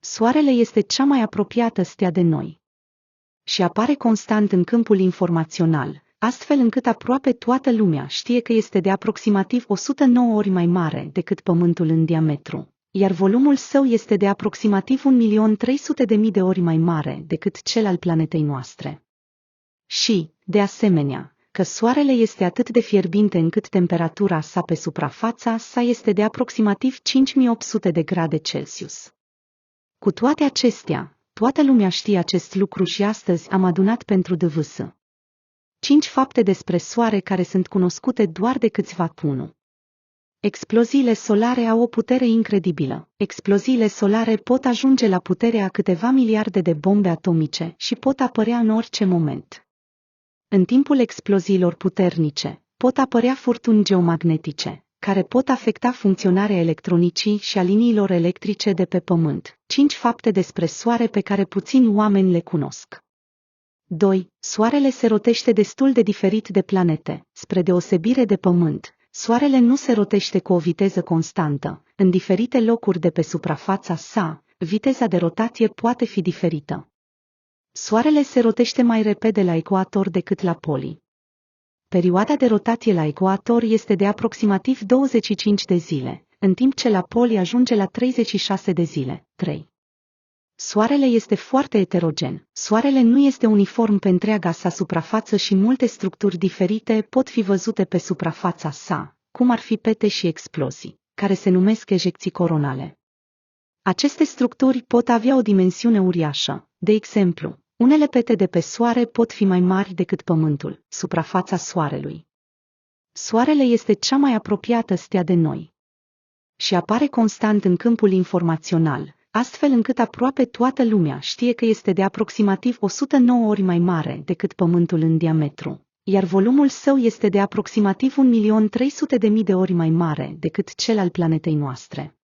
Soarele este cea mai apropiată stea de noi și apare constant în câmpul informațional, astfel încât aproape toată lumea știe că este de aproximativ 109 ori mai mare decât Pământul în diametru, iar volumul său este de aproximativ 1.300.000 de ori mai mare decât cel al planetei noastre. Și, de asemenea, că Soarele este atât de fierbinte încât temperatura sa pe suprafața sa este de aproximativ 5800 de grade Celsius. Cu toate acestea, toată lumea știe acest lucru și astăzi am adunat pentru DVS 5 fapte despre Soare care sunt cunoscute doar de câțiva. 1. Exploziile solare au o putere incredibilă. Exploziile solare pot ajunge la puterea a câteva miliarde de bombe atomice și pot apărea în orice moment. În timpul exploziilor puternice, pot apărea furtuni geomagnetice, care pot afecta funcționarea electronicii și a liniilor electrice de pe Pământ. 5 fapte despre Soare pe care puțini oameni le cunosc. 2. Soarele se rotește destul de diferit de planete. Spre deosebire de Pământ, Soarele nu se rotește cu o viteză constantă. În diferite locuri de pe suprafața sa, viteza de rotație poate fi diferită. Soarele se rotește mai repede la ecuator decât la polii. Perioada de rotație la ecuator este de aproximativ 25 de zile, în timp ce la poli ajunge la 36 de zile. 3. Soarele este foarte heterogen. Soarele nu este uniform pe întreaga sa suprafață și multe structuri diferite pot fi văzute pe suprafața sa, cum ar fi pete și explozii, care se numesc ejecții coronale. Aceste structuri pot avea o dimensiune uriașă. De exemplu, unele pete de pe Soare pot fi mai mari decât Pământul, suprafața Soarelui. Soarele este cea mai apropiată stea de noi și apare constant în câmpul informațional, astfel încât aproape toată lumea știe că este de aproximativ 109 ori mai mare decât Pământul în diametru, iar volumul său este de aproximativ 1.300.000 de ori mai mare decât cel al planetei noastre.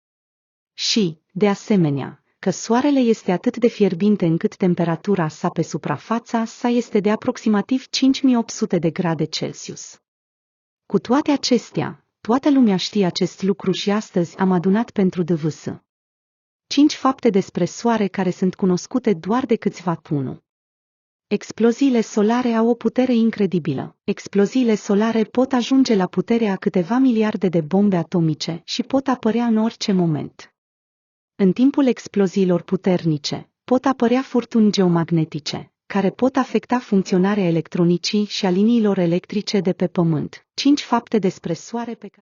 Și, de asemenea, că Soarele este atât de fierbinte încât temperatura sa pe suprafața sa este de aproximativ 5800 de grade Celsius. Cu toate acestea, toată lumea știe acest lucru și astăzi am adunat pentru DVS 5 fapte despre Soare care sunt cunoscute doar de câțiva. 1. Exploziile solare au o putere incredibilă. Exploziile solare pot ajunge la puterea a câteva miliarde de bombe atomice și pot apărea în orice moment. În timpul exploziilor puternice, pot apărea furtuni geomagnetice, care pot afecta funcționarea electronicii și a liniilor electrice de pe Pământ. 5 fapte despre Soare pe care